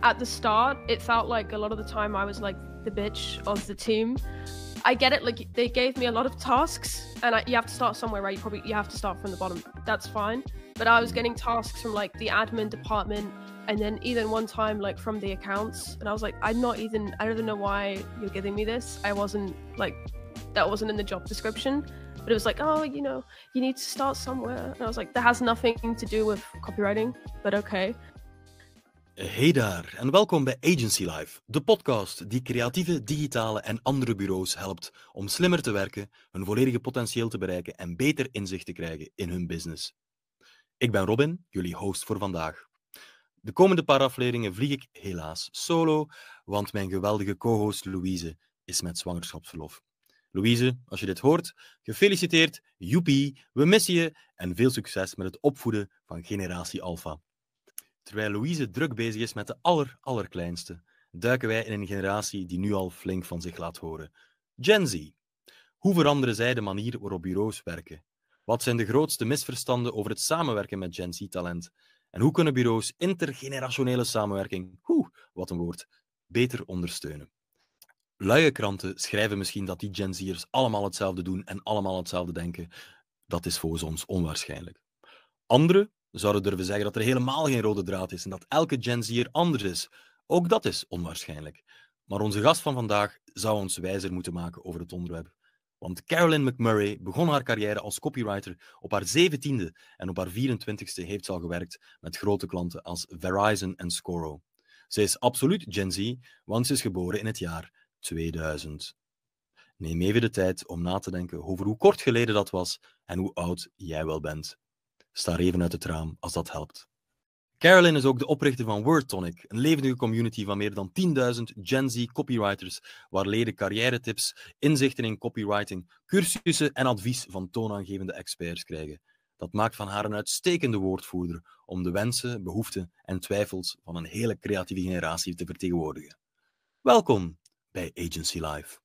at the start, it felt like a lot of the time I was like the bitch of the team. I get it, like they gave me a lot of tasks, and you have to start somewhere, right? You have to start from the bottom. That's fine. But I was getting tasks from like the admin department, and then even one time like from the accounts, and I was like, I don't even know why you're giving me this. I wasn't like, that wasn't in the job description. But it was like, oh, you know, you need to start somewhere. And I was like, that has nothing to do with copywriting, but okay. Hey daar en welkom bij Agency Life, de podcast die creatieve, digitale en andere bureaus helpt om slimmer te werken, hun volledige potentieel te bereiken en beter inzicht te krijgen in hun business. Ik ben Robin, jullie host voor vandaag. De komende paar afleveringen vlieg ik helaas solo, want mijn geweldige co-host Louise is met zwangerschapsverlof. Louise, als je dit hoort, gefeliciteerd, joepie, we missen je en veel succes met het opvoeden van generatie Alpha. Terwijl Louise druk bezig is met de allerkleinste, duiken wij in een generatie die nu al flink van zich laat horen. Gen Z. Hoe veranderen zij de manier waarop bureaus werken? Wat zijn de grootste misverstanden over het samenwerken met Gen Z-talent? En hoe kunnen bureaus intergenerationele samenwerking, wat een woord, beter ondersteunen? Luie kranten schrijven misschien dat die Gen Z'ers allemaal hetzelfde doen en allemaal hetzelfde denken. Dat is volgens ons onwaarschijnlijk. Anderen zouden durven zeggen dat er helemaal geen rode draad is en dat elke Gen Z'er anders is. Ook dat is onwaarschijnlijk. Maar onze gast van vandaag zou ons wijzer moeten maken over het onderwerp. Want Carolyn McMurray begon haar carrière als copywriter op haar 17e en op haar 24e heeft ze al gewerkt met grote klanten als Verizon en Scoro. Ze is absoluut Gen Z, want ze is geboren in het jaar 2000. Neem even de tijd om na te denken over hoe kort geleden dat was en hoe oud jij wel bent. Sta er even uit het raam als dat helpt. Carolyn is ook de oprichter van Word Tonic, een levendige community van meer dan 10.000 Gen Z copywriters, waar leden carrière-tips, inzichten in copywriting, cursussen en advies van toonaangevende experts krijgen. Dat maakt van haar een uitstekende woordvoerder om de wensen, behoeften en twijfels van een hele creatieve generatie te vertegenwoordigen. Welkom bij Agency Life.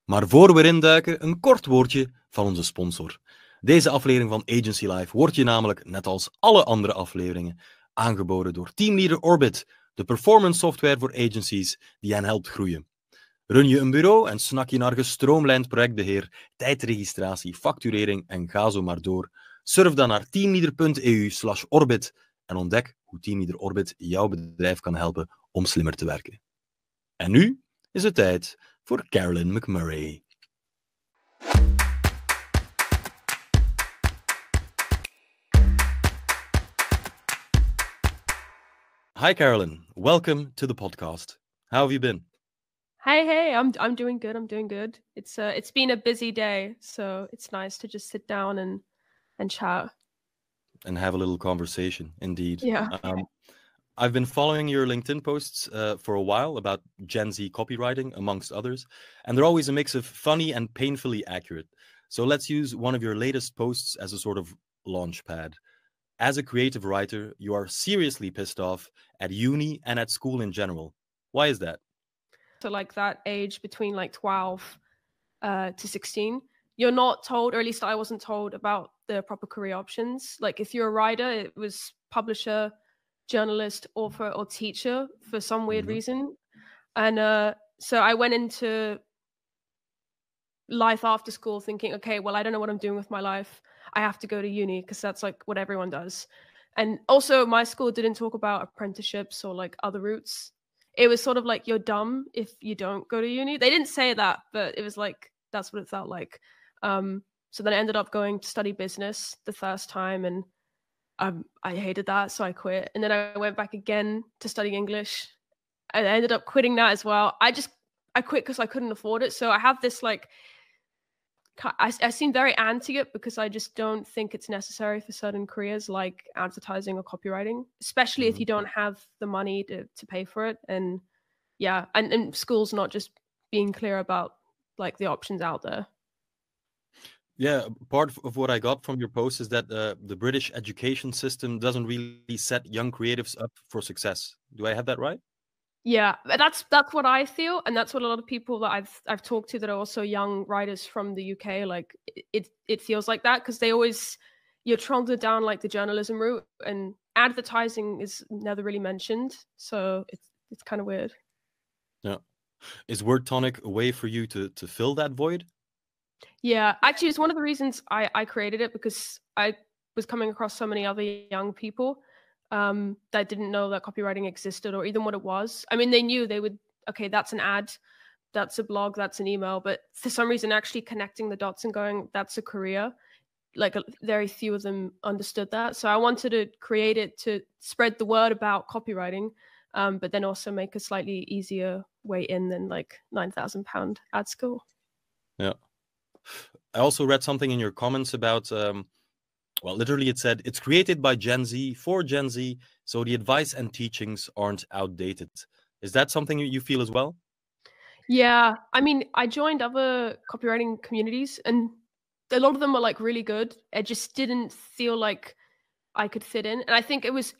Maar voor we erin duiken, een kort woordje van onze sponsor. Deze aflevering van Agency Life wordt je namelijk, net als alle andere afleveringen, aangeboden door Teamleader Orbit, de performance software voor agencies die hen helpt groeien. Run je een bureau en snak je naar gestroomlijnd projectbeheer, tijdregistratie, facturering en ga zo maar door? Surf dan naar teamleader.eu/orbit en ontdek hoe Teamleader Orbit jouw bedrijf kan helpen om slimmer te werken. En nu is het tijd voor Carolyn McMurray. Hi Carolyn, welcome to the podcast. How have you been? Hey, I'm doing good. I'm doing good. It's been a busy day, so it's nice to just sit down and chat and have a little conversation. Indeed. Yeah. I've been following your LinkedIn posts for a while about Gen Z copywriting, amongst others, and they're always a mix of funny and painfully accurate. So let's use one of your latest posts as a sort of launch pad. As a creative writer, you are seriously pissed off at uni and at school in general. Why is that? So like that age between like 12 to 16, you're not told, or at least I wasn't told, about the proper career options. Like if you're a writer, it was publisher, journalist, author, or teacher for some weird reason. And so I went into life after school thinking, okay, well, I don't know what I'm doing with my life. I have to go to uni because that's like what everyone does. And also my school didn't talk about apprenticeships or like other routes. It was sort of like, you're dumb if you don't go to uni. They didn't say that, but it was like, that's what it felt like. So then I ended up going to study business the first time, and I hated that, so I quit. And then I went back again to study English, and I ended up quitting that as well. I quit because I couldn't afford it. So I have this like, I seem very anti it because I just don't think it's necessary for certain careers like advertising or copywriting, especially if you don't have the money to pay for it. And yeah, and school's not just being clear about like the options out there. Yeah, part of what I got from your post is that the British education system doesn't really set young creatives up for success. Do I have that right? Yeah, that's what I feel, and that's what a lot of people that I've talked to that are also young writers from the UK, like it feels like that, because you're trundled down like the journalism route, and advertising is never really mentioned, so it's kind of weird. Yeah. Is Word Tonic a way for you to fill that void? Yeah, actually, it's one of the reasons I created it, because I was coming across so many other young people that didn't know that copywriting existed or even what it was. I mean, they knew, they would, okay, that's an ad, that's a blog, that's an email, but for some reason, actually connecting the dots and going, that's a career. Like very few of them understood that. So I wanted to create it to spread the word about copywriting, but then also make a slightly easier way in than like £9,000 ad school. Yeah. I also read something in your comments about, well, literally it said, it's created by Gen Z for Gen Z, so the advice and teachings aren't outdated. Is that something you feel as well? Yeah, I mean, I joined other copywriting communities, and a lot of them were like really good. It just didn't feel like I could fit in. And I think it was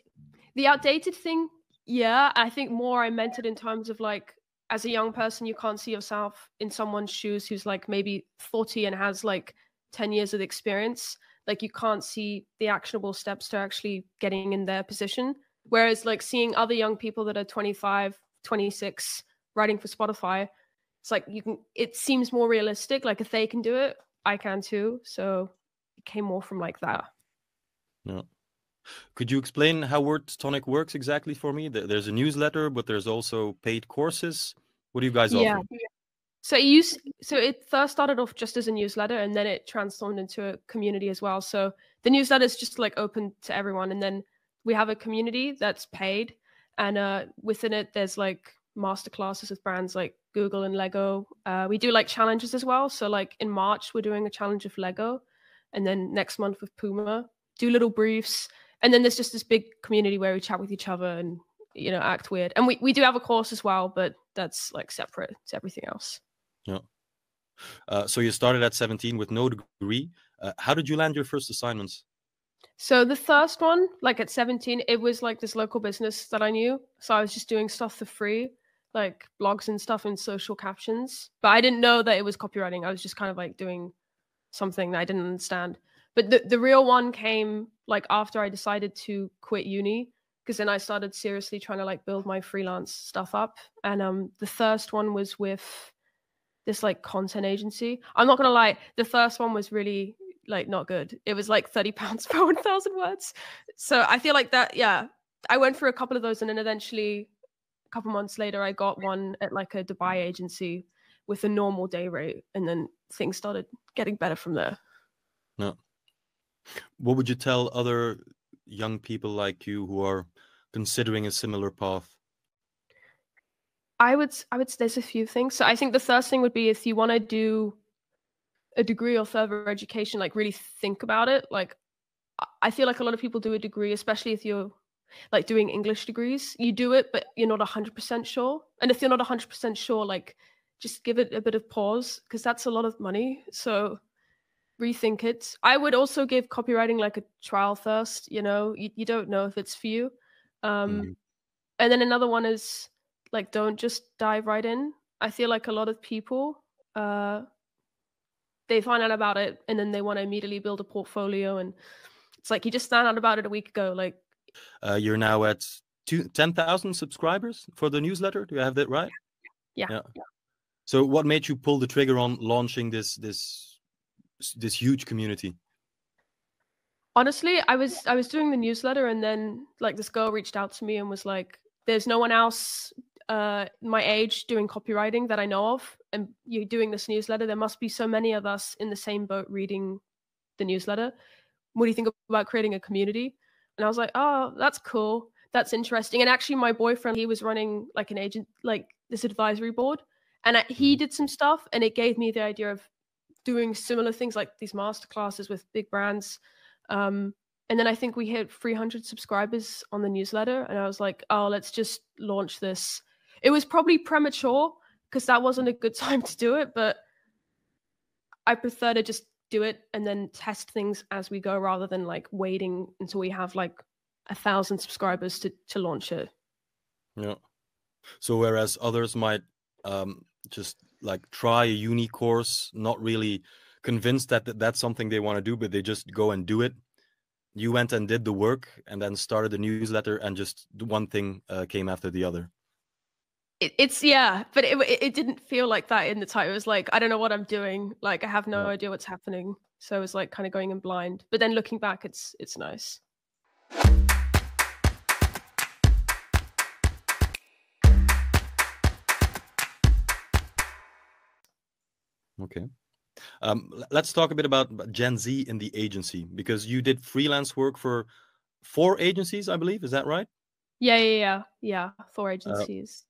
the outdated thing. Yeah, I think more I meant it in terms of like, as a young person, you can't see yourself in someone's shoes who's like maybe 40 and has like 10 years of experience. Like you can't see the actionable steps to actually getting in their position. Whereas like seeing other young people that are 25, 26 writing for Spotify, it's like it seems more realistic. Like if they can do it, I can too. So it came more from like that. Yeah. Could you explain how Word Tonic works exactly for me? There's a newsletter, but there's also paid courses. What do you guys offer? So it first started off just as a newsletter, and then it transformed into a community as well. So the newsletter is just like open to everyone, and then we have a community that's paid, and within it there's like masterclasses with brands like Google and Lego. We do like challenges as well. So like in March we're doing a challenge of Lego, and then next month with Puma. Do little briefs, and then there's just this big community where we chat with each other and act weird. And we do have a course as well, but that's like separate to everything else. Yeah. So you started at 17 with no degree. How did you land your first assignments? So the first one, like at 17, it was like this local business that I knew. So I was just doing stuff for free, like blogs and stuff and social captions. But I didn't know that it was copywriting. I was just kind of like doing something that I didn't understand. But the real one came like after I decided to quit uni, because then I started seriously trying to like build my freelance stuff up. And the first one was with this like content agency. I'm not gonna lie, the first one was really like not good. It was like £30 per 1,000 words. So I feel like that, yeah. I went through a couple of those, and then eventually a couple months later I got one at like a Dubai agency with a normal day rate, and then things started getting better from there. No. What would you tell other young people like you who are considering a similar path? I would say there's a few things. So I think the first thing would be, if you want to do a degree or further education, like really think about it. Like I feel like a lot of people do a degree, especially if you're like doing English degrees. You do it, but you're not 100% sure. And if you're not 100% sure, like just give it a bit of pause, because that's a lot of money. So rethink it. I would also give copywriting like a trial first. You don't know if it's for you. And then another one is like, don't just dive right in. I feel like a lot of people, they find out about it and then they want to immediately build a portfolio, and it's like you just found out about it a week ago. Like you're now at 10,000 subscribers for the newsletter. Do I have that right? Yeah. So what made you pull the trigger on launching this huge community? Honestly, I was doing the newsletter, and then like this girl reached out to me and was like, there's no one else my age doing copywriting that I know of, and you're doing this newsletter. There must be so many of us in the same boat reading the newsletter. What do you think about creating a community? And I was like, oh, that's cool. That's interesting. And actually my boyfriend, he was running like an agent, like this advisory board, and he did some stuff, and it gave me the idea of doing similar things like these masterclasses with big brands. And then I think we hit 300 subscribers on the newsletter, and I was like, oh, let's just launch this. It was probably premature because that wasn't a good time to do it, but I prefer to just do it and then test things as we go, rather than like waiting until we have like 1,000 subscribers to launch it. Yeah. So whereas others might just like try a uni course, not really convinced that that's something they want to do, but they just go and do it. You went and did the work and then started a newsletter, and just one thing came after the other. It's yeah, but it didn't feel like that in the time. It was like, I don't know what I'm doing. Like, I have no Yeah. idea what's happening. So it was like kind of going in blind. But then looking back, it's nice. Okay. Let's talk a bit about Gen Z in the agency, because you did freelance work for 4 agencies, I believe. Is that right? Yeah. 4 Uh, agencies.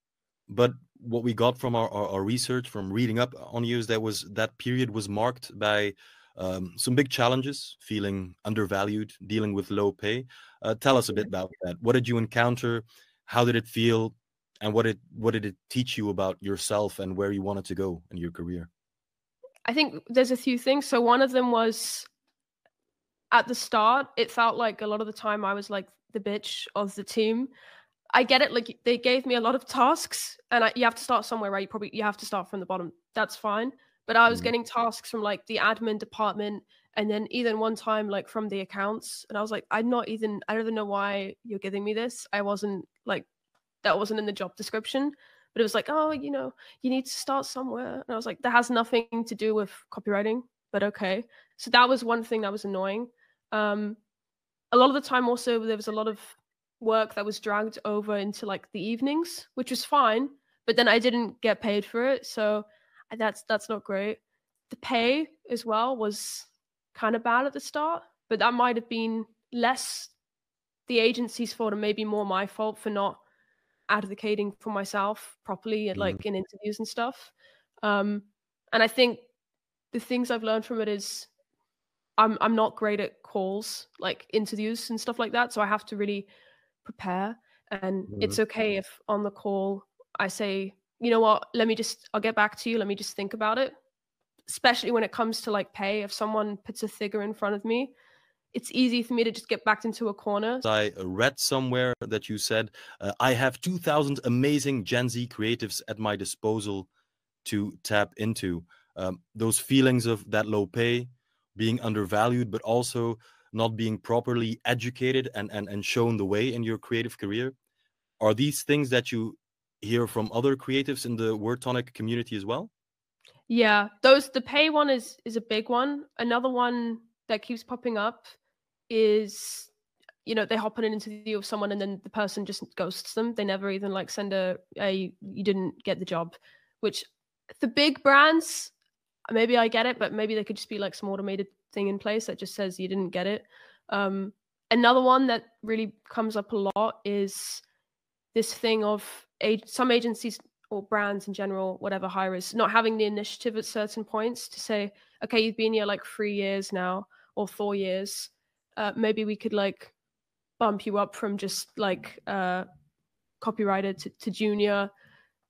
but what we got from our research, from reading up on you, is that period was marked by some big challenges, feeling undervalued, dealing with low pay. Tell us a bit about that. What did you encounter? How did it feel? And what did it teach you about yourself and where you wanted to go in your career? I think there's a few things. So one of them was, at the start, it felt like a lot of the time I was like the bitch of the team. I get it. Like, they gave me a lot of tasks, and you have to start somewhere, right? You have to start from the bottom. That's fine. But I was getting tasks from like the admin department, and then even one time like from the accounts, and I was like, I don't even know why you're giving me this. I wasn't like, that wasn't in the job description. But it was like, oh, you need to start somewhere. And I was like, that has nothing to do with copywriting, but okay. So that was one thing that was annoying. A lot of the time also, there was a lot of work that was dragged over into like the evenings, which was fine, but then I didn't get paid for it. So that's not great. The pay as well was kind of bad at the start, but that might have been less the agency's fault and maybe more my fault for not advocating for myself properly at like in interviews and stuff. And I think the things I've learned from it is I'm not great at calls, like interviews and stuff like that. So I have to really prepare. And it's okay if on the call I say, you know what, I'll get back to you. Let me just think about it. Especially when it comes to like pay, if someone puts a figure in front of me, it's easy for me to just get backed into a corner. I read somewhere that you said, I have 2,000 amazing Gen Z creatives at my disposal to tap into. Those feelings of that low pay, being undervalued, but also not being properly educated and shown the way in your creative career. Are these things that you hear from other creatives in the Word Tonic community as well? Yeah, the pay one is a big one. Another one that keeps popping up is, they hop on an interview with someone and then the person just ghosts them. They never even like send you didn't get the job, which the big brands, maybe I get it, but maybe there could just be like some automated thing in place that just says you didn't get it. Another one that really comes up a lot is this thing of some agencies or brands in general, whatever hirers, not having the initiative at certain points to say, okay, you've been here like 3 years now or 4 years. Maybe we could like bump you up from just like copywriter to junior.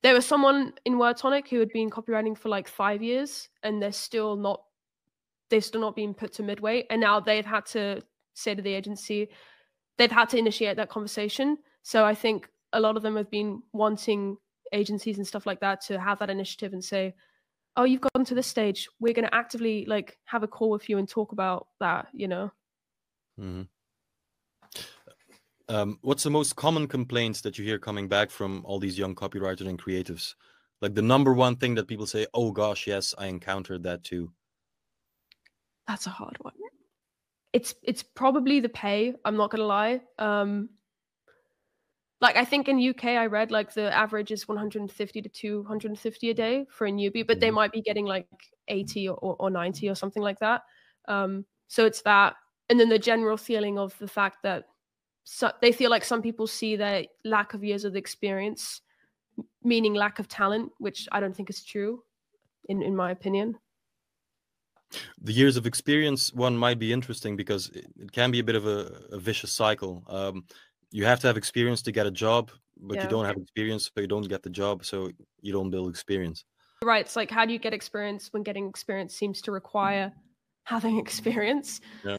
There was someone in Word Tonic who had been copywriting for like 5 years, and they're still not being put to midway. And now they've had to say to the agency, they've had to initiate that conversation. So I think a lot of them have been wanting agencies and stuff like that to have that initiative and say, oh, you've gotten to this stage, we're going to actively like have a call with you and talk about that, What's the most common complaints that you hear coming back from all these young copywriters and creatives? Like the number one thing that people say, oh gosh, yes, I encountered that too. That's a hard one. It's probably the pay, I'm not gonna lie. Like, I think in UK I read like the average is 150 to 250 a day for a newbie, but they might be getting like 80 or 90 or something like that. So it's that, and then the general feeling of the fact that they feel like some people see their lack of years of experience meaning lack of talent, which I don't think is true, in my opinion. The years of experience one might be interesting because it can be a bit of a vicious cycle. You have to have experience to get a job, but you don't have experience, so you don't get the job, so you don't build experience. Right. It's like, how do you get experience when getting experience seems to require having experience? Yeah.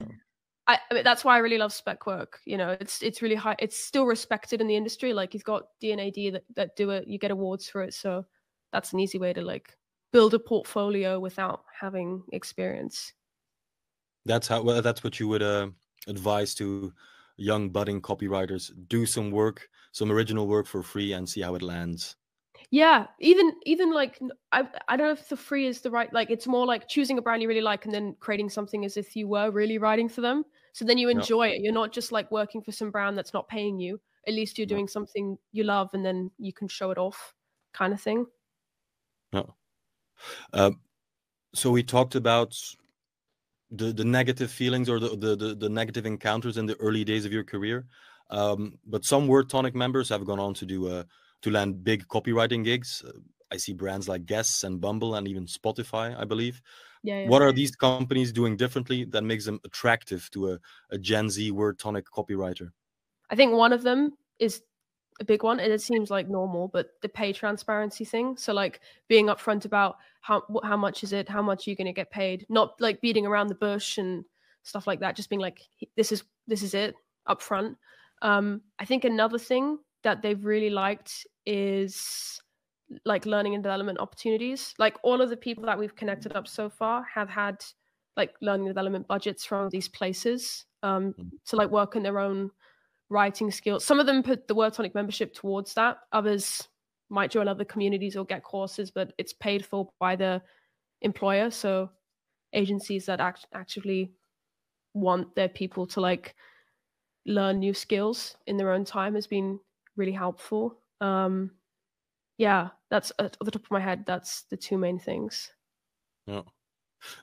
I mean, that's why I really love spec work. You know, it's really high. It's still respected in the industry. Like you've got D&AD that do it. You get awards for it. So that's an easy way to like build a portfolio without having experience. That's what you would advise to young budding copywriters: do some work, some original work for free, and see how it lands. Yeah, even like I don't know if the free is the right, like it's more like choosing a brand you really like and then creating something as if you were really writing for them. So then you Yeah, enjoy it. You're not just like working for some brand that's not paying you. At least you're yeah, doing something you love and then you can show it off, kind of thing. yeah. So we talked about the negative feelings or the negative encounters in the early days of your career. But some Word Tonic members have gone on to do to land big copywriting gigs. I see brands like Guess and Bumble and even Spotify, I believe. Yeah, yeah. What are these companies doing differently that makes them attractive to a Gen Z Word Tonic copywriter? I think one of them is a big one, and it seems like normal, but the pay transparency thing. So like being upfront about how much is it, how much are you going to get paid, not like beating around the bush and stuff like that. Just being like, this is it upfront. I think another thing that they've really liked is like learning and development opportunities. Like all of the people that we've connected up so far have had like learning and development budgets from these places to like work in their own writing skills. Some of them put the Word Tonic membership towards that. Others might join other communities or get courses, but it's paid for by the employer. So agencies that actively want their people to like learn new skills in their own time has been really helpful. Yeah, that's at the top of my head. That's the two main things. Yeah.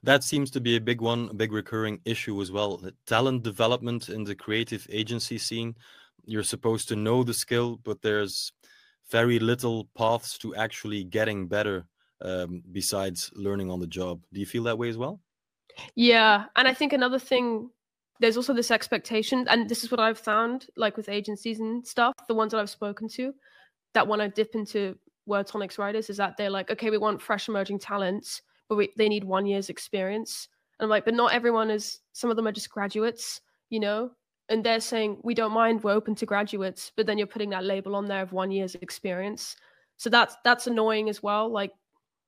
That seems to be a big one, a big recurring issue as well. The talent development in the creative agency scene. You're supposed to know the skill, but there's very little paths to actually getting better besides learning on the job. Do you feel that way as well? Yeah, and I think another thing, there's also this expectation, and this is what I've found, like with agencies and stuff, the ones that I've spoken to, that when I dip into Word Tonic's writers, is that they're like, okay, we want fresh emerging talents, but they need 1 year's experience. And I'm like, but not everyone is, some of them are just graduates, you know? And they're saying, we don't mind, we're open to graduates, but then you're putting that label on there of 1 year's experience. So that's annoying as well. Like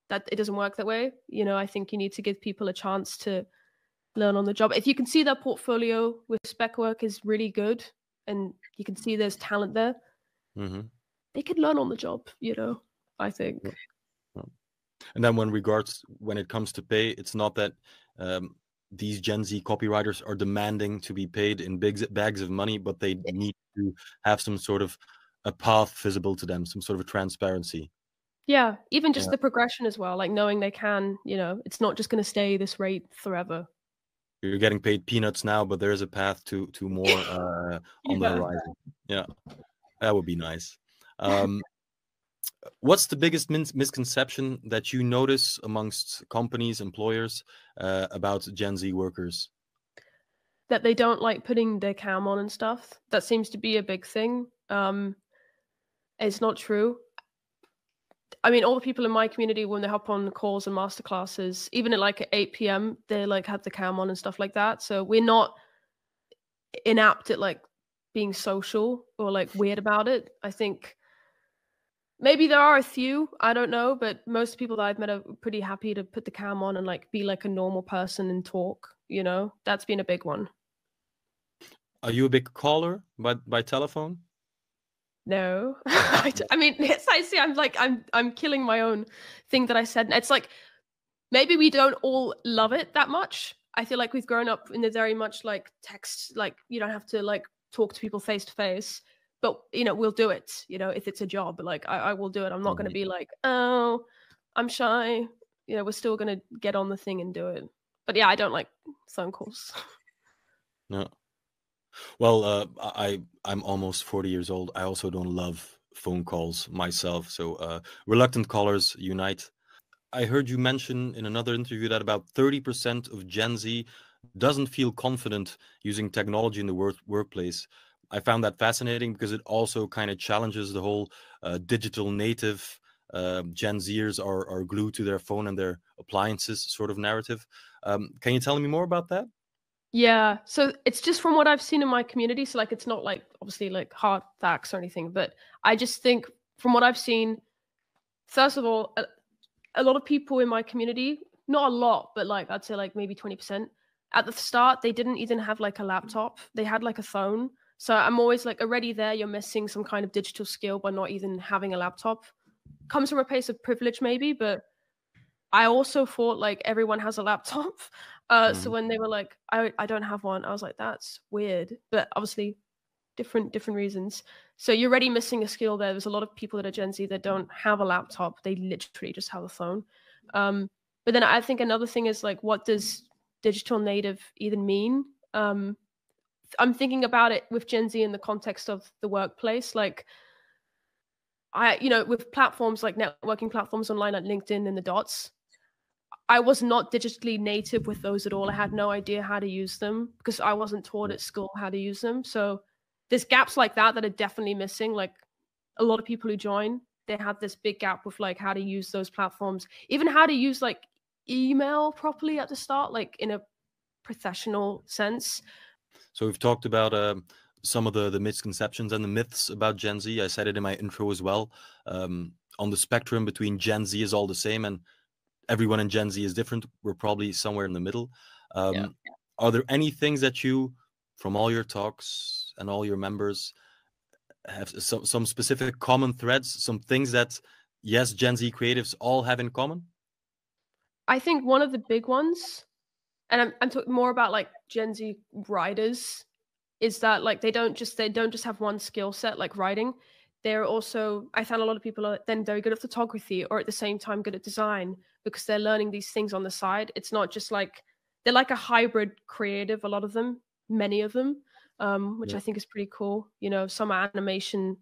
that it doesn't work that way. You know, I think you need to give people a chance to learn on the job. If you can see their portfolio with spec work is really good and you can see there's talent there, they could learn on the job, you know, I think. Yeah. And then when it comes to pay, it's not that these Gen Z copywriters are demanding to be paid in big bags of money, but they need to have some sort of a path visible to them, some sort of a transparency. Yeah, even just Yeah. the progression as well, like knowing they can, you know, it's not just going to stay this rate forever. You're getting paid peanuts now, but there is a path to more on the Yeah. horizon. Yeah, that would be nice. What's the biggest misconception that you notice amongst companies, employers about Gen Z workers? That they don't like putting their cam on and stuff. That seems to be a big thing. It's not true. I mean, all the people in my community, when they hop on calls and masterclasses, even at like at 8 p.m., they like have the cam on and stuff like that. So we're not inapt at like being social or like weird about it. I think maybe there are a few, I don't know, but most people that I've met are pretty happy to put the cam on and like be like a normal person and talk, you know? That's been a big one. Are you a big caller by telephone? No. I mean, yes, I see. I'm killing my own thing that I said. It's like maybe we don't all love it that much. I feel like we've grown up in the very much like text, like you don't have to like talk to people face to face, but you know, we'll do it, you know, if it's a job, like I will do it. I'm not going to be like, oh, I'm shy. You know, we're still going to get on the thing and do it. But yeah, I don't like phone calls. No. Well, I'm almost 40 years old. I also don't love phone calls myself. So reluctant callers unite. I heard you mention in another interview that about 30% of Gen Z doesn't feel confident using technology in the workplace. I found that fascinating because it also kind of challenges the whole digital native Gen Zers are glued to their phone and their appliances sort of narrative. Can you tell me more about that? Yeah, so it's just from what I've seen in my community. So like, it's not like obviously like hard facts or anything, but I just think from what I've seen, first of all, a lot of people in my community, not a lot, but like I'd say like maybe 20%. At the start, they didn't even have like a laptop. They had like a phone. So I'm always like, already there, you're missing some kind of digital skill by not even having a laptop. Comes from a place of privilege maybe, but I also thought like everyone has a laptop. So when they were like, I don't have one, I was like, that's weird. But obviously different reasons. So you're already missing a skill there. There's a lot of people that are Gen Z that don't have a laptop. They literally just have a phone. But then I think another thing is like, what does digital native even mean? I'm thinking about it with Gen Z in the context of the workplace. Like with platforms like networking platforms online like LinkedIn and the dots, I was not digitally native with those at all. I had no idea how to use them because I wasn't taught at school how to use them. So there's gaps like that are definitely missing. Like a lot of people who join, they have this big gap with like how to use those platforms, even how to use like email properly at the start, like in a professional sense. So we've talked about some of the misconceptions and the myths about Gen Z. I said it in my intro as well. On the spectrum between Gen Z is all the same and everyone in Gen Z is different. We're probably somewhere in the middle. Are there any things that you, from all your talks and all your members, have some specific common threads, some things that, yes, Gen Z creatives all have in common? I think one of the big ones, and I'm talking more about like Gen Z writers, is that like they don't just have one skill set like writing. They're also, I found a lot of people are then very good at photography or at the same time good at design because they're learning these things on the side. It's not just like, they're like a hybrid creative, a lot of them, many of them, which I think is pretty cool. Some animation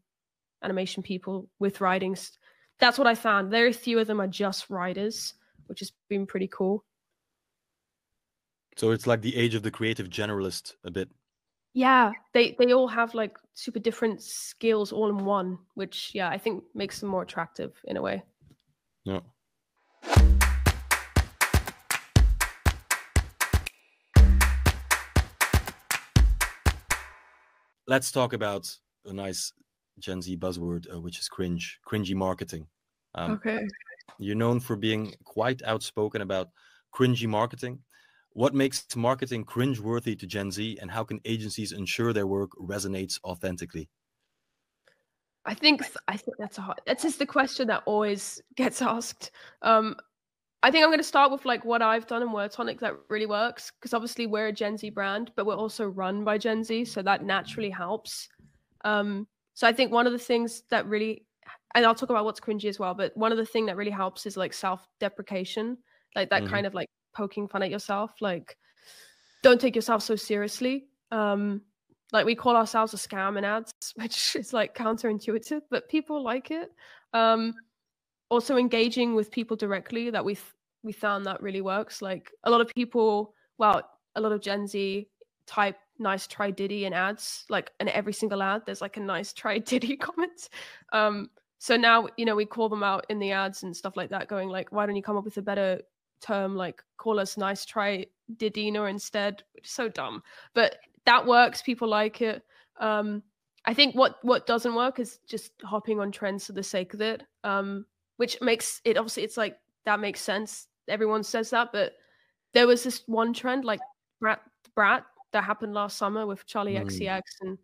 people with writings. That's what I found. Very few of them are just writers, which has been pretty cool. So it's like the age of the creative generalist a bit. Yeah, they all have like super different skills all in one, which I think makes them more attractive in a way. Yeah. Let's talk about a nice Gen Z buzzword, which is cringy marketing. Okay. You're known for being quite outspoken about cringy marketing. What makes marketing cringe-worthy to Gen Z, and how can agencies ensure their work resonates authentically? I think that's just the question that always gets asked. I think I'm going to start with like what I've done in Word Tonic that really works, because obviously we're a Gen Z brand, but we're also run by Gen Z, so that naturally helps. So I think one of the things that really, and I'll talk about what's cringy as well, but one of the things that really helps is like self-deprecation, like that kind of like poking fun at yourself, like don't take yourself so seriously. Like we call ourselves a scam in ads, which is like counterintuitive, but people like it. Also engaging with people directly, that we found that really works. Like a lot of people, a lot of Gen Z type nice try Diddy in ads, like in every single ad there's like a nice try Diddy comment. So now we call them out in the ads and stuff like that, going like, why don't you come up with a better term, like call us nice try Didina instead, which is so dumb, but that works. People like it. I think what doesn't work is just hopping on trends for the sake of it, which makes it, obviously it's like, that makes sense, everyone says that, but there was this one trend like brat that happened last summer with Charlie XCX, and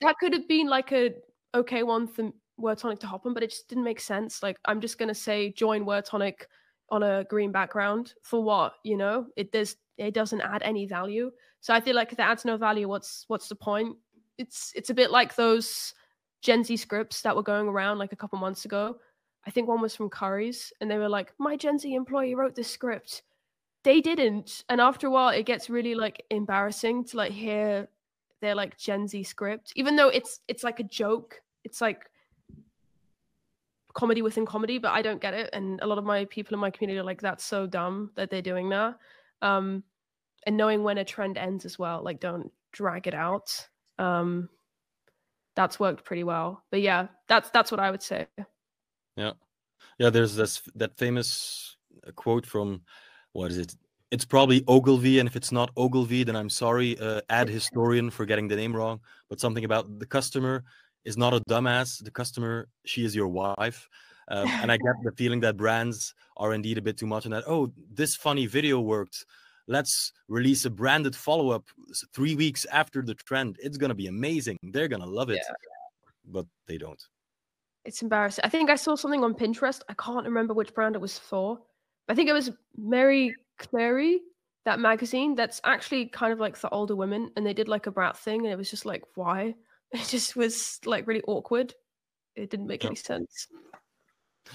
that could have been like a okay one for Word Tonic to hop on, but it just didn't make sense. Like, I'm just gonna say join Word Tonic on a green background for what? It doesn't add any value. So I feel like if it adds no value, what's the point? It's a bit like those Gen Z scripts that were going around like a couple months ago. I think one was from Curry's, and they were like, my Gen Z employee wrote this script. They didn't. And after a while, it gets really like embarrassing to like hear their like Gen Z script, even though it's like a joke. It's like comedy within comedy, but I don't get it. And a lot of my people in my community are like, that's so dumb that they're doing that. And knowing when a trend ends as well, like don't drag it out. That's worked pretty well. But yeah, that's what I would say. Yeah. There's that famous quote from, what is it? It's probably Ogilvy, and if it's not Ogilvy, then I'm sorry, ad historian for getting the name wrong. But something about the customer is not a dumbass. The customer, she is your wife. And I get the feeling that brands are indeed a bit too much on that. Oh, this funny video worked. Let's release a branded follow-up 3 weeks after the trend. It's going to be amazing. They're going to love it. Yeah. But they don't. It's embarrassing. I think I saw something on Pinterest. I can't remember which brand it was for. I think it was Mary Clary, that magazine that's actually kind of like for older women, and they did like a brat thing, and it was just like, why? It just was like really awkward. It didn't make any sense.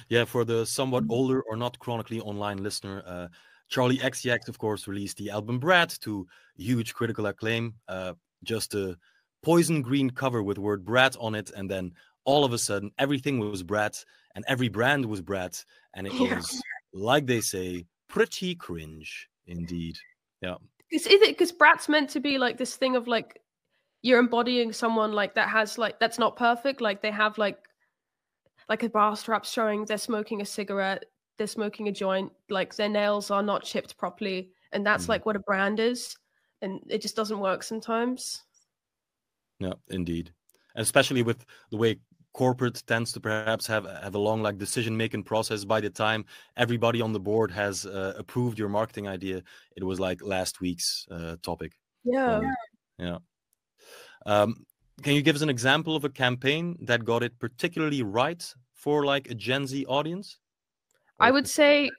Yeah, for the somewhat older or not chronically online listener, Charlie XCX, of course, released the album Brat to huge critical acclaim. Just a poison green cover with word Brat on it, and then all of a sudden, everything was Brat, and every brand was Brat, and it was, like they say, pretty cringe indeed. Yeah. Because Brat's meant to be like this thing of like you're embodying someone like that has like that's not perfect. Like they have like a bar strap showing they're smoking a cigarette, they're smoking a joint, like their nails are not chipped properly, and that's like what a brand is, and it just doesn't work sometimes. Yeah, indeed, and especially with the way corporate tends to perhaps have a long like decision-making process. By the time everybody on the board has approved your marketing idea, it was like last week's topic. Yeah. Yeah. Can you give us an example of a campaign that got it particularly right for like a Gen Z audience? I would say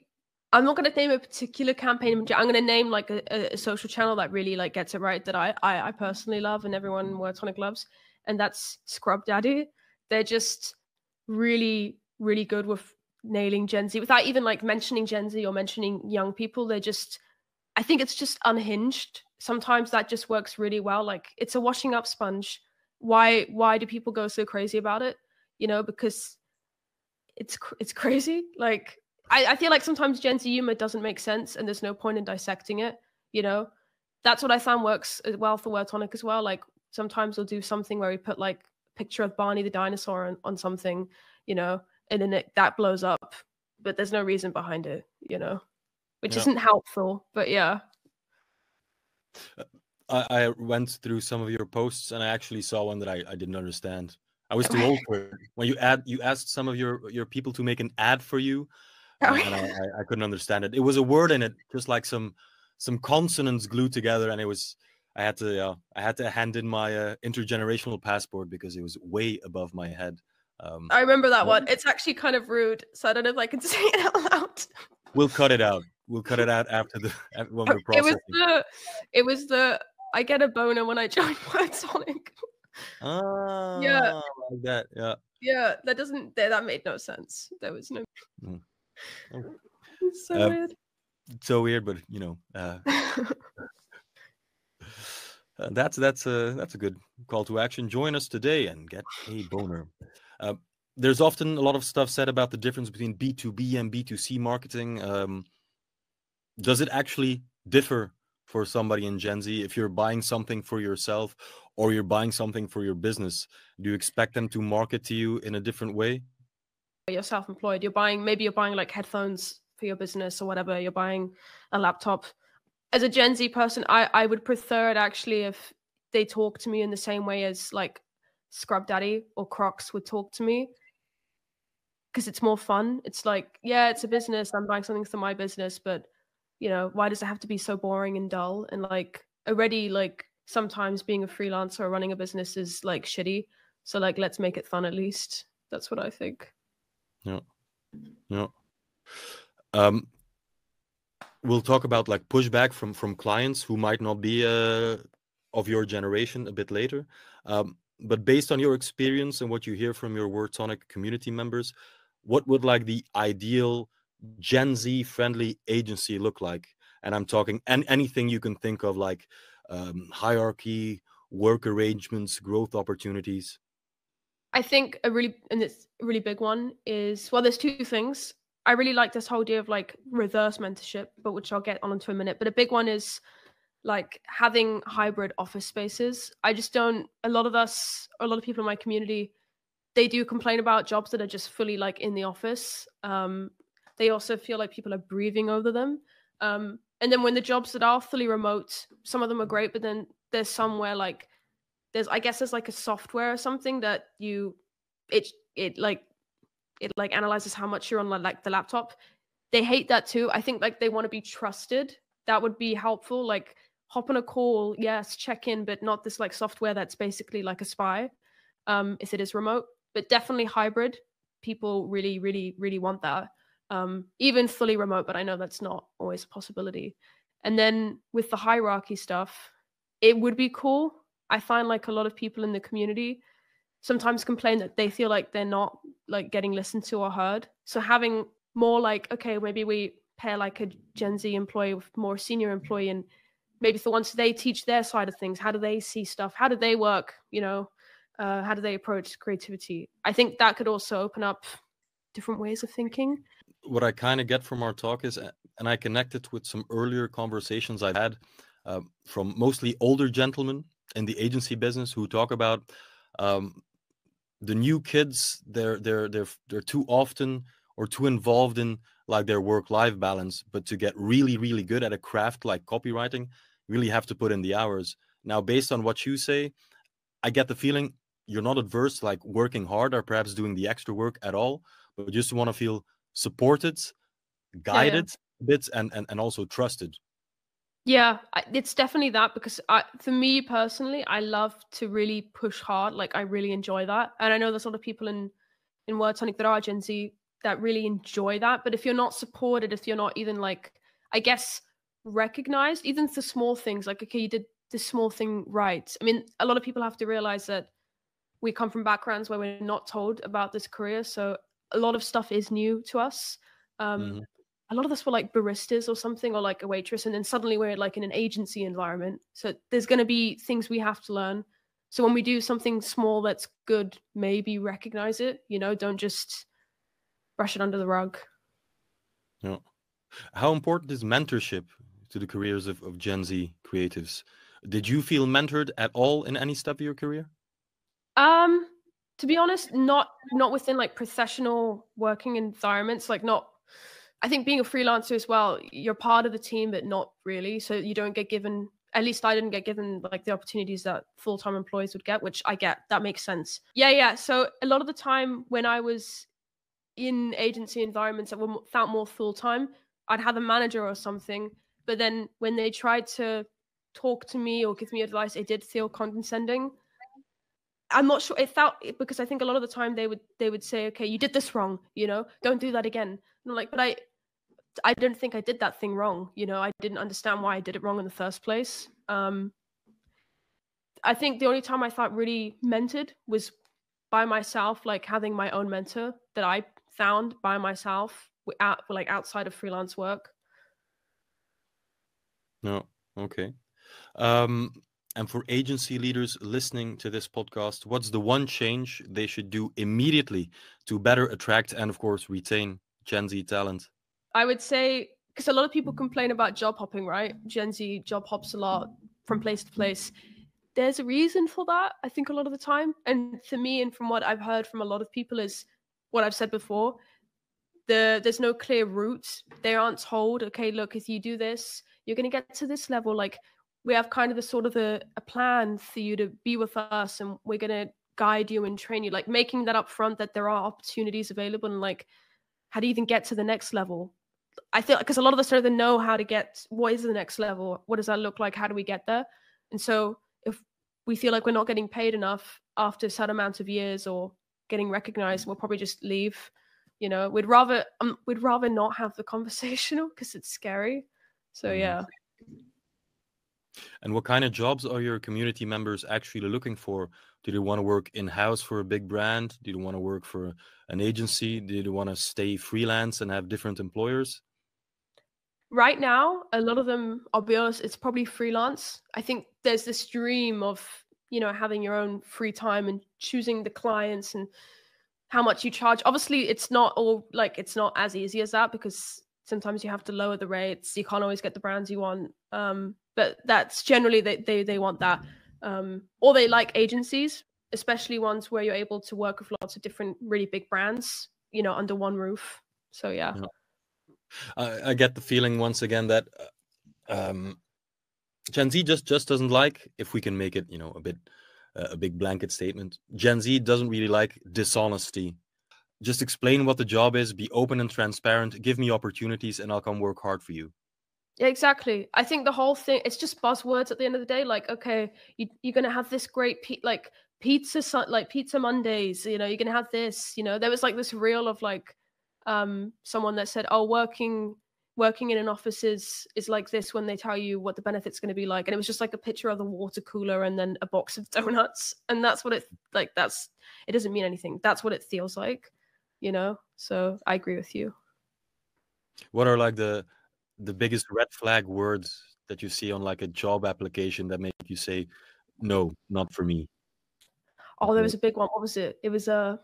I'm not going to name a particular campaign. I'm going to name like a social channel that really like gets it right that I personally love and everyone in Word Tonic loves, and that's Scrub Daddy. They're just really, really good with nailing Gen Z without even like mentioning Gen Z or mentioning young people. They're just, I think it's just unhinged. Sometimes that just works really well. Like it's a washing up sponge. Why do people go so crazy about it? You know, because it's crazy. Like I feel like sometimes Gen Z humor doesn't make sense and there's no point in dissecting it. You know, that's what I found works as well for Word Tonic as well. Like sometimes we'll do something where we put like picture of Barney the dinosaur on something, you know, and then that blows up, but there's no reason behind it, you know, which isn't helpful, but yeah. I went through some of your posts and I actually saw one that I didn't understand. I was too old for it. When you asked some of your people to make an ad for you, and I couldn't understand it. It was a word in it, just like some consonants glued together, and it was. I had to hand in my intergenerational passport because it was way above my head. I remember that one. It's actually kind of rude, so I don't know if I can say it out loud. We'll cut it out. We'll cut it out after when we're processing. It was the I get a boner when I join Word Tonic. Yeah, like that. Yeah. Yeah, that made no sense. There was no. It's so weird. So weird, but you know. That's a good call to action. Join us today and get a boner. There's often a lot of stuff said about the difference between B2B and B2C marketing. Does it actually differ for somebody in Gen Z? If you're buying something for yourself or you're buying something for your business, do you expect them to market to you in a different way? You're self-employed. You're buying like headphones for your business or whatever. You're buying a laptop. As a Gen Z person, I would prefer it actually if they talk to me in the same way as like Scrub Daddy or Crocs would talk to me, because it's more fun. It's like, yeah, it's a business. I'm buying something for my business, but you know, why does it have to be so boring and dull? And like already, like sometimes being a freelancer or running a business is like shitty. So like, let's make it fun at least. That's what I think. Yeah. We'll talk about like pushback from clients who might not be of your generation a bit later. But based on your experience and what you hear from your Word Tonic community members, what would like the ideal Gen Z friendly agency look like? And I'm talking anything you can think of, like hierarchy, work arrangements, growth opportunities. I think it's a really big one is, well, there's two things. I really like this whole idea of like reverse mentorship, but which I'll get on into a minute. But a big one is like having hybrid office spaces. I just don't, a lot of people in my community, they do complain about jobs that are just fully like in the office. They also feel like people are breathing over them. And then when the jobs that are fully remote, some of them are great, but then there's some where like there's like a software or something that it analyzes how much you're on like the laptop. They hate that too. I think like they want to be trusted. That would be helpful. Like hop on a call, yes, check in, but not this like software that's basically like a spy, if it is remote. But definitely hybrid. People really, really, really want that. Even fully remote, but I know that's not always a possibility. And then with the hierarchy stuff, it would be cool. I find like a lot of people in the community sometimes complain that they feel like they're not like getting listened to or heard. So having more like, okay, maybe we pair like a Gen Z employee with more senior employee, and maybe for once they teach their side of things. How do they see stuff? How do they work? You know, how do they approach creativity? I think that could also open up different ways of thinking. What I kind of get from our talk is, and I connected with some earlier conversations I've had from mostly older gentlemen in the agency business who talk about the new kids. They're too often or too involved in like their work-life balance, but to get really, really good at a craft like copywriting, you really have to put in the hours. Now, based on what you say, I get the feeling you're not adverse like working hard or perhaps doing the extra work at all, but just want to feel supported, guided a bit, and also trusted. Yeah, it's definitely that, because for me personally, I love to really push hard. Like I really enjoy that. And I know there's a lot of people in Word Tonic that are Gen Z that really enjoy that. But if you're not supported, if you're not even like, I guess, recognized, even for small things, like, okay, you did this small thing right. I mean, a lot of people have to realize that we come from backgrounds where we're not told about this career. So a lot of stuff is new to us. A lot of us were like baristas or something, or like a waitress, and then suddenly we're like in an agency environment. So there's going to be things we have to learn. So when we do something small that's good, maybe recognize it, you know, don't just brush it under the rug. Yeah. How important is mentorship to the careers of Gen Z creatives? Did you feel mentored at all in any step of your career? To be honest, not within like professional working environments, like not. I think being a freelancer as well, you're part of the team, but not really. So you don't get given, at least I didn't get given like the opportunities that full-time employees would get, which I get. That makes sense. Yeah. So a lot of the time when I was in agency environments that felt more full-time, I'd have a manager or something. But then when they tried to talk to me or give me advice, it did feel condescending. I'm not sure. It felt, because I think a lot of the time they would say, okay, you did this wrong, you know, don't do that again. And I'm like, but I don't think I did that thing wrong. You know, I didn't understand why I did it wrong in the first place. I think the only time I felt really mentored was by myself, like having my own mentor that I found by myself like outside of freelance work. No. Okay. And for agency leaders listening to this podcast, what's the one change they should do immediately to better attract and, of course, retain Gen Z talent? I would say, because a lot of people complain about job hopping, right? Gen Z job hops a lot from place to place. There's a reason for that, I think, a lot of the time. And for me, and from what I've heard from a lot of people, is what I've said before. There's no clear route. They aren't told, okay, look, if you do this, you're going to get to this level. Like, we have kind of the sort of a plan for you to be with us, and we're going to guide you and train you, like making that up front, that there are opportunities available, and like, how do you even get to the next level? I feel, because a lot of us don't even know how to get, what is the next level? What does that look like? How do we get there? And so if we feel like we're not getting paid enough after a certain amount of years or getting recognized, we'll probably just leave. You know, we'd rather not have the conversation because it's scary. So yeah. And what kind of jobs are your community members actually looking for? Do they want to work in-house for a big brand? Do they want to work for an agency? Do they want to stay freelance and have different employers? Right now, a lot of them, I'll be honest, it's probably freelance. I think there's this dream of, you know, having your own free time and choosing the clients and how much you charge. Obviously, it's not all like, it's not as easy as that, because sometimes you have to lower the rates. You can't always get the brands you want. But that's generally they want that. Or they like agencies, especially ones where you're able to work with lots of different really big brands, you know, under one roof. So yeah. I get the feeling once again that Gen Z just doesn't like, if we can make it, a big blanket statement. Gen Z doesn't really like dishonesty. Just explain what the job is, be open and transparent, give me opportunities, and I'll come work hard for you. Yeah, exactly. I think the whole thing, it's just buzzwords at the end of the day. Like, okay, you're going to have this great, pizza Mondays, you're going to have this, there was like this reel of like, someone that said, oh, working in an office is like this when they tell you what the benefit's going to be like. And it was just like a picture of the water cooler and then a box of donuts. And that's what it doesn't mean anything. That's what it feels like, So I agree with you. What are like the biggest red flag words that you see on like a job application that make you say, no, not for me? Oh, there was a big one. What was it? It was a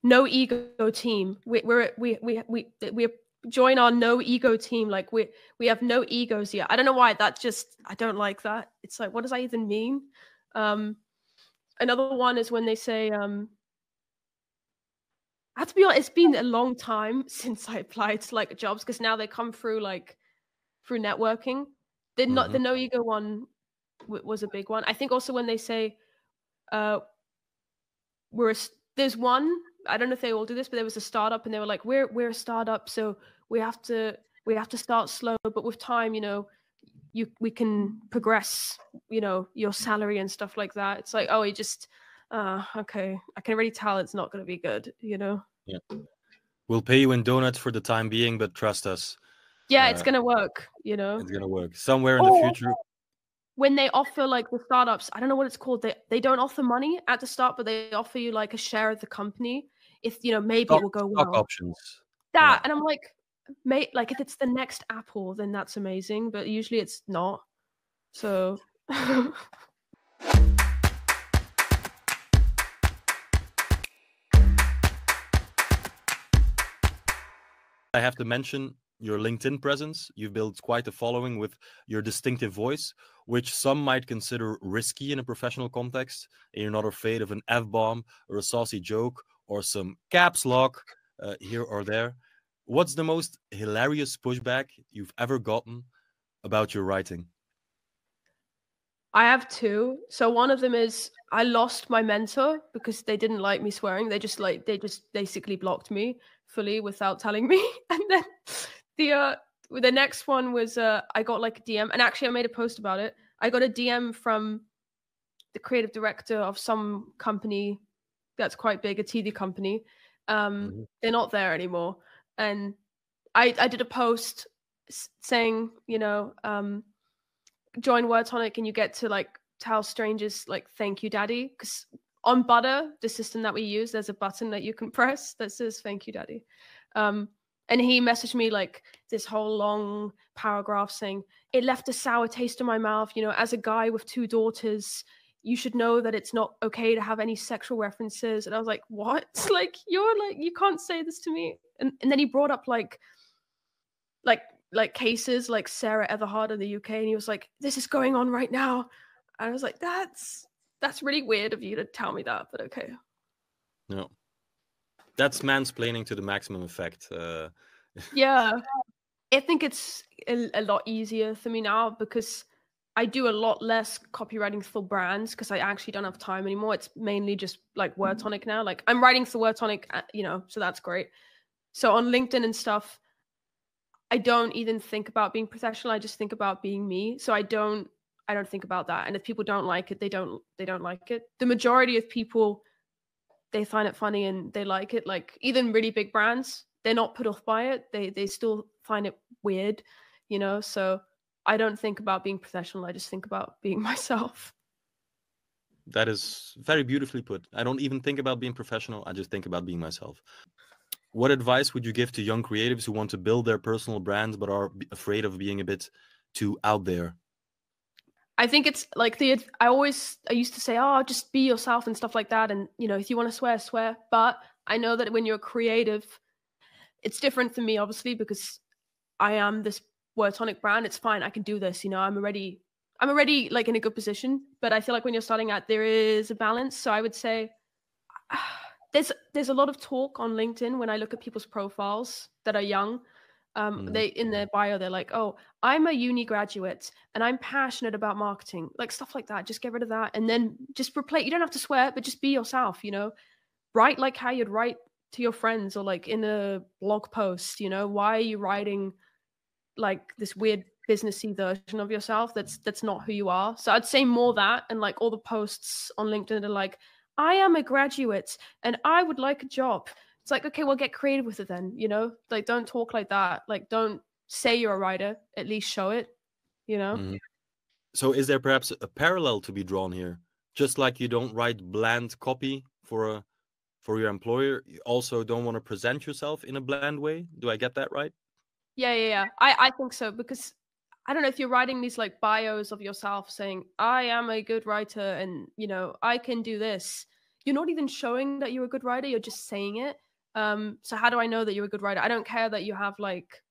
no ego team. We join our no ego team. Like we have no egos yet. I don't know why. I don't like that. It's like, what does that even mean? Another one is when they say, I have to be honest, it's been a long time since I applied to like jobs because now they come through networking. The no ego one was a big one. I think also when they say, there's one, I don't know if they all do this, but there was a startup and they were like, we're a startup, so we have to start slow, but with time, we can progress, your salary and stuff like that. It's like, oh, you just okay, I can already tell it's not going to be good, Yeah. We'll pay you in donuts for the time being, but trust us. Yeah, it's going to work, It's going to work somewhere in the future. When they offer like the startups, I don't know what it's called. They don't offer money at the start, but they offer you like a share of the company. If maybe it will go well. Stock options. That, and I'm like, mate, like if it's the next Apple, then that's amazing. But usually it's not. So. I have to mention your LinkedIn presence. You've built quite a following with your distinctive voice, which some might consider risky in a professional context, and you're not afraid of an F-bomb or a saucy joke or some caps lock here or there. What's the most hilarious pushback you've ever gotten about your writing? I have two. So one of them is I lost my mentor because they didn't like me swearing. They just basically blocked me fully without telling me. And then the next one was I got like a DM, and actually I made a post about it. I got a DM from the creative director of some company that's quite big, a TV company. They're not there anymore, and I did a post saying, join Word Tonic and you get to like tell strangers like thank you daddy, because on Butter, the system that we use, there's a button that you can press that says thank you daddy. And he messaged me like this whole long paragraph saying, it left a sour taste in my mouth. As a guy with 2 daughters, you should know that it's not okay to have any sexual references. And I was like, what? Like, you can't say this to me. And then he brought up like cases like Sarah Everhard in the UK. And he was like, this is going on right now. And I was like, that's really weird of you to tell me that, but okay. No. That's mansplaining to the maximum effect. Yeah. I think it's a lot easier for me now because I do a lot less copywriting for brands because I actually don't have time anymore. It's mainly just like Word Tonic now. Like I'm writing for Word Tonic, so that's great. So on LinkedIn and stuff, I don't even think about being professional. I just think about being me. So I don't think about that. And if people don't like it, they don't like it. The majority of people, they find it funny and they like it. Like even really big brands, they're not put off by it. They still find it weird, so I don't think about being professional. I just think about being myself. That is very beautifully put. I don't even think about being professional. I just think about being myself. What advice would you give to young creatives who want to build their personal brands but are afraid of being a bit too out there? I think it's like I used to say, oh, just be yourself and stuff like that. And, if you want to swear, swear. But I know that when you're creative, it's different for me, obviously, because I am this Word Tonic brand. It's fine. I can do this. I'm already like in a good position. But I feel like when you're starting out, there is a balance. So I would say there's a lot of talk on LinkedIn when I look at people's profiles that are young. They in their bio, they're like, oh, I'm a uni graduate and I'm passionate about marketing, like stuff like that. Just get rid of that. And then just replace, you don't have to swear, but just be yourself, write like how you'd write to your friends or like in a blog post, why are you writing like this weird businessy version of yourself that's not who you are? So I'd say more that, and like all the posts on LinkedIn are like, I am a graduate and I would like a job. It's like, okay, well, get creative with it then, like don't talk like that. Like don't say you're a writer, at least show it, So is there perhaps a parallel to be drawn here? Just like you don't write bland copy for your employer, you also don't want to present yourself in a bland way. Do I get that right? Yeah. I think so, because I don't know, if you're writing these like bios of yourself saying, I am a good writer and, I can do this, you're not even showing that you're a good writer, you're just saying it. So how do I know that you're a good writer? I don't care that you have like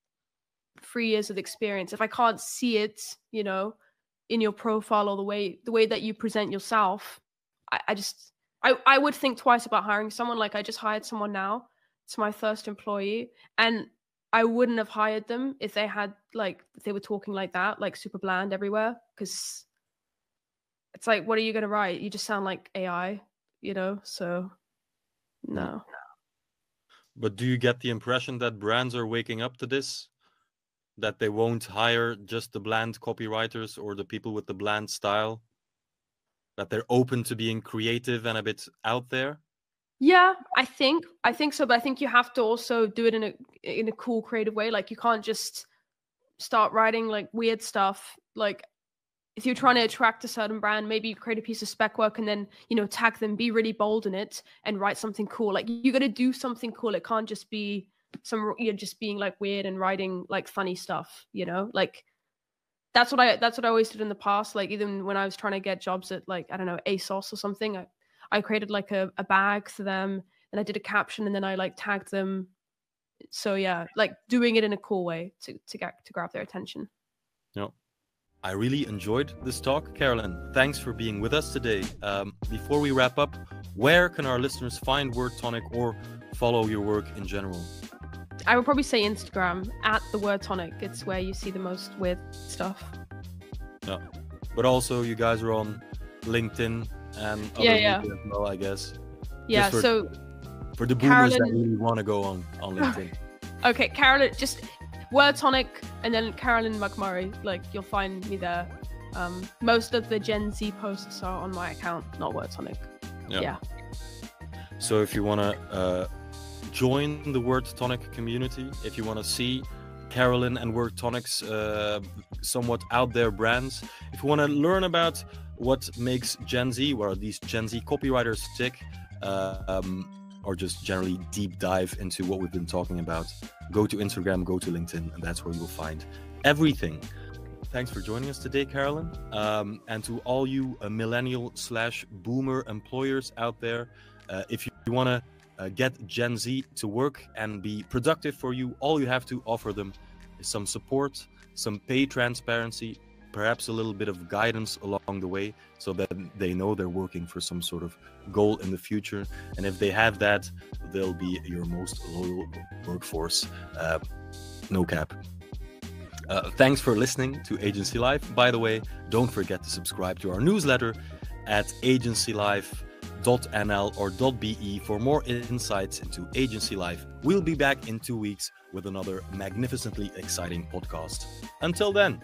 3 years of experience. If I can't see it, in your profile or the way that you present yourself, I would think twice about hiring someone. Like I just hired someone now. It's my first employee, and I wouldn't have hired them if they had if they were talking like that, like super bland everywhere. Because it's like, what are you going to write? You just sound like AI, So no. But do you get the impression that brands are waking up to this? That they won't hire just the bland copywriters or the people with the bland style? That they're open to being creative and a bit out there? Yeah, I think so, but I think you have to also do it in a cool, creative way. Like you can't just start writing like weird stuff. Like if you're trying to attract a certain brand, maybe you create a piece of spec work and then, tag them, be really bold in it and write something cool. Like you got to do something cool. It can't just be just being like weird and writing like funny stuff, like that's what I always did in the past. Like even when I was trying to get jobs at like, I don't know, ASOS or something, I created like a bag for them and I did a caption and then I like tagged them. So yeah, like doing it in a cool way to grab their attention. Yeah. I really enjoyed this talk, Carolyn. Thanks for being with us today. Before we wrap up, where can our listeners find Word Tonic or follow your work in general? I would probably say Instagram at the Word Tonic. It's where you see the most weird stuff. Yeah, but also you guys are on LinkedIn and other media as well, I guess. Yeah, so for the boomers that really want to go on LinkedIn. Okay, Carolyn, just Word Tonic and then Carolyn McMurray. Like you'll find me there. Most of the Gen Z posts are on my account, not Word Tonic. Yeah. So if you want to join the Word Tonic community, if you want to see Carolyn and Word Tonic's somewhat out there brands, if you want to learn about what makes Gen Z, what are these Gen Z copywriters tick, or just generally deep dive into what we've been talking about, go to Instagram, go to LinkedIn, and that's where you'll find everything. Thanks for joining us today, Carolyn. And to all you millennial/boomer employers out there, if you want to get Gen Z to work and be productive for you, all you have to offer them is some support, some pay transparency, perhaps a little bit of guidance along the way so that they know they're working for some sort of goal in the future. And if they have that, they'll be your most loyal workforce. No cap. Thanks for listening to Agency Life. By the way, don't forget to subscribe to our newsletter at agencylife.nl or .be for more insights into Agency Life. We'll be back in 2 weeks with another magnificently exciting podcast. Until then.